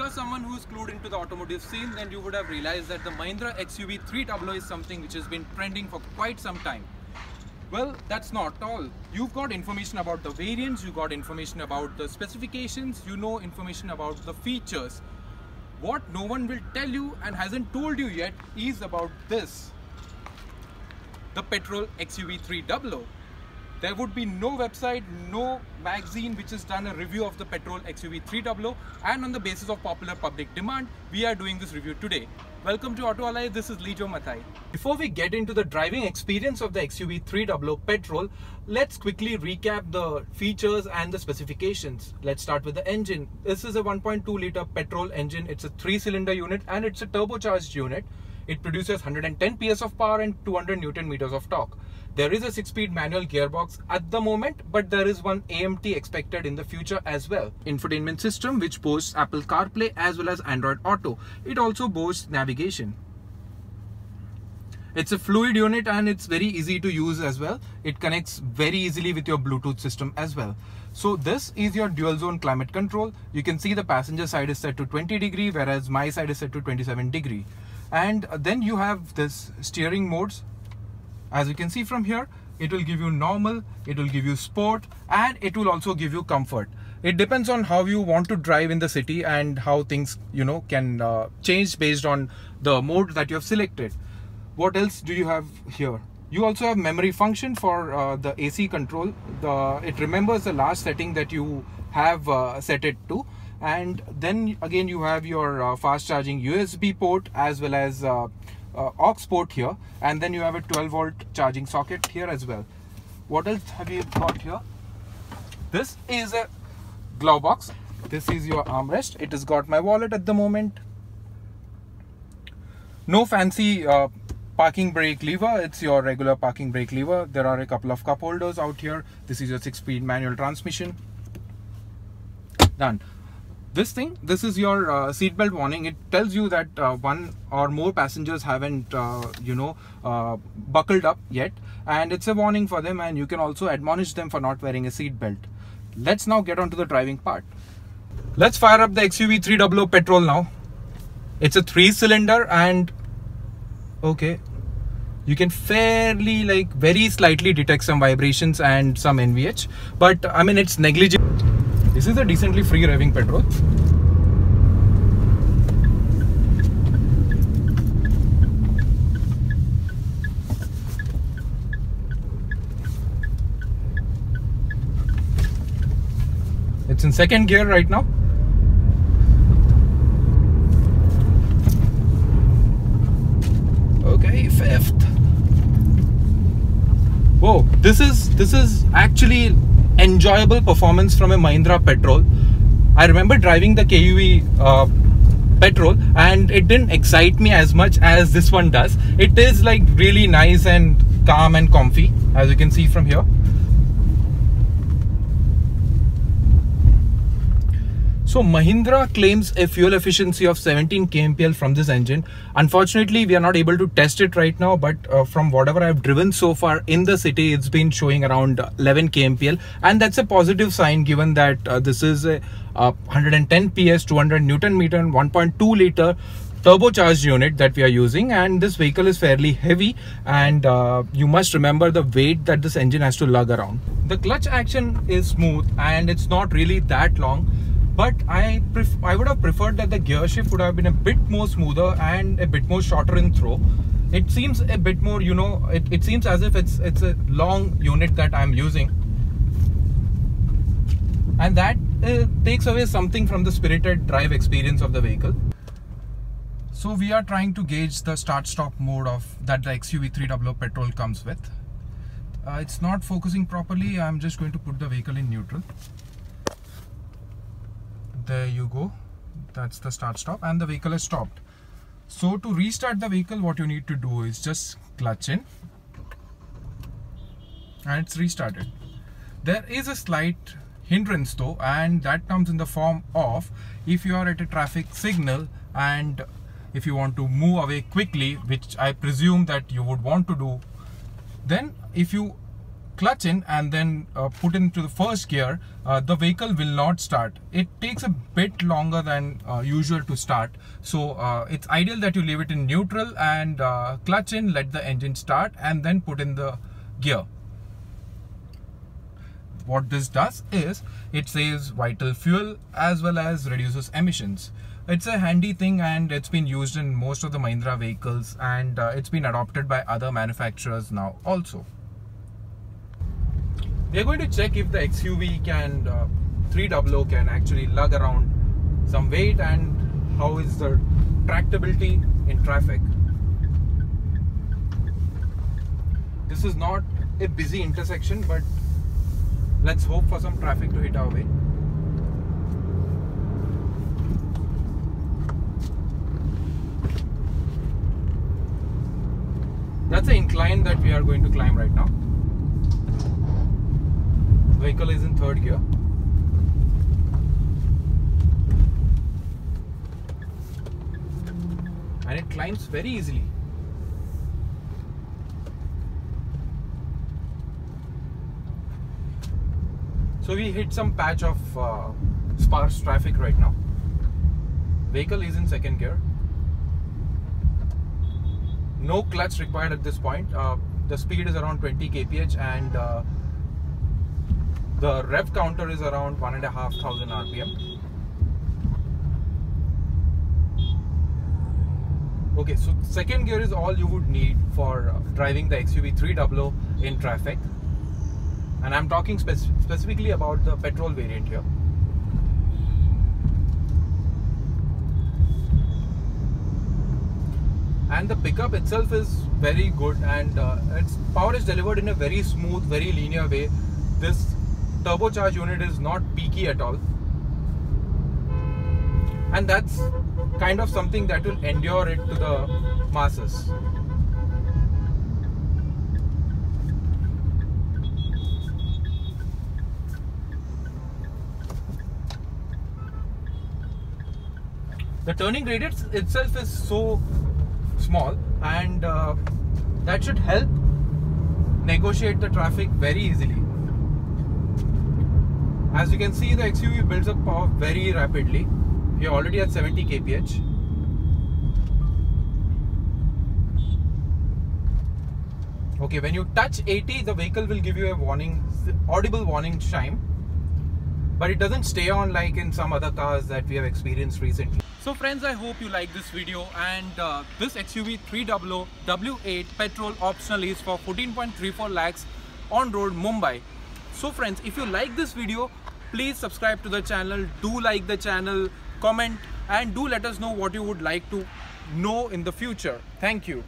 you're someone who's clued into the automotive scene, then you would have realized that the Mahindra XUV 300 is something which has been trending for quite some time. Well, that's not all. You've got information about the variants, you got information about the specifications, you know information about the features. What no one will tell you and hasn't told you yet is about this, the petrol XUV 300. There would be no website, no magazine which has done a review of the petrol XUV 300, and on the basis of popular public demand, we are doing this review today. Welcome to Auto Alive, this is Lijo Mathai. Before we get into the driving experience of the XUV 300 petrol, let's quickly recap the features and the specifications. Let's start with the engine. This is a 1.2 litre petrol engine. It's a 3-cylinder unit and it's a turbocharged unit. It produces 110 PS of power and 200 Newton meters of torque. There is a 6-speed manual gearbox at the moment, but there is one AMT expected in the future as well. Infotainment system which boasts Apple CarPlay as well as Android Auto. It also boasts navigation. It's a fluid unit and it's very easy to use as well. It connects very easily with your Bluetooth system as well. So this is your dual zone climate control. You can see the passenger side is set to 20 degree, whereas my side is set to 27 degree. And then you have this steering modes. As you can see from here, it will give you normal, it will give you sport, and it will also give you comfort. It depends on how you want to drive in the city and how things, can change based on the mode that you have selected. What else do you have here? You also have memory function for the AC control. It remembers the last setting that you have set it to. And then again you have your fast charging USB port as well as aux port here, and then you have a 12-volt charging socket here as well. What else have you got here? This is a glove box. This is your armrest. It has got my wallet at the moment. No fancy parking brake lever. It's your regular parking brake lever. There are a couple of cup holders out here. This is your 6-speed manual transmission. Done. This is your seatbelt warning. It tells you that one or more passengers haven't, buckled up yet, and it's a warning for them, and you can also admonish them for not wearing a seatbelt. Let's now get on to the driving part. Let's fire up the XUV 300 petrol now. It's a 3-cylinder, and okay, you can fairly, very slightly detect some vibrations and some NVH, but I mean it's negligible. This is a decently free revving petrol. It's in second gear right now. Okay, fifth. Whoa, this is actually enjoyable performance from a Mahindra petrol. I remember driving the KUV petrol and it didn't excite me as much as this one does. It is really nice and calm and comfy, as you can see from here. So Mahindra claims a fuel efficiency of 17 kmpl from this engine. Unfortunately, we are not able to test it right now, but from whatever I've driven so far in the city, it's been showing around 11 kmpl, and that's a positive sign given that this is a 110 PS, 200 Newton meter, 1.2 litre turbocharged unit that we are using, and this vehicle is fairly heavy, and you must remember the weight that this engine has to lug around. The clutch action is smooth and it's not really that long. But I would have preferred that the gear shift would have been a bit more smoother and a bit more shorter in throw. It seems a bit more, it seems as if it's a long unit that I'm using. And that takes away something from the spirited drive experience of the vehicle. So we are trying to gauge the start-stop mode that the XUV 300 petrol comes with. It's not focusing properly. I'm just going to put the vehicle in neutral. There you go, that's the start stop, and the vehicle is stopped. So to restart the vehicle, what you need to do is just clutch in and it's restarted. There is a slight hindrance though, and that comes in the form of if you are at a traffic signal and if you want to move away quickly, which I presume that you would want to do, then if you clutch in and then put into the first gear, the vehicle will not start. It takes a bit longer than usual to start. So it's ideal that you leave it in neutral and clutch in, let the engine start, and then put in the gear. What this does is it saves vital fuel as well as reduces emissions. It's a handy thing and it's been used in most of the Mahindra vehicles, and it's been adopted by other manufacturers now also. We are going to check if the XUV 300 can actually lug around some weight and how is the tractability in traffic. This is not a busy intersection, but let's hope for some traffic to hit our way. That's an incline that we are going to climb right now. The vehicle is in third gear. And it climbs very easily. So we hit some patch of sparse traffic right now. Vehicle is in second gear. No clutch required at this point. The speed is around 20 kph and the rev counter is around 1,500 RPM. Okay, so second gear is all you would need for driving the XUV 300 in traffic. And I'm talking specifically about the petrol variant here. And the pickup itself is very good, and its power is delivered in a very smooth, very linear way. This turbocharged unit is not peaky at all. And that's kind of something that will endure it to the masses. The turning radius itself is so small, and that should help negotiate the traffic very easily. As you can see, the XUV builds up power very rapidly. We are already at 70 kph. Okay, when you touch 80, the vehicle will give you a warning, audible warning chime, but it doesn't stay on like in some other cars that we have experienced recently. So friends, I hope you like this video, and this XUV 300 W8 petrol optional is for 14.34 lakhs on road Mumbai. So friends, if you like this video, please subscribe to the channel, do like the channel, comment, and do let us know what you would like to know in the future. Thank you.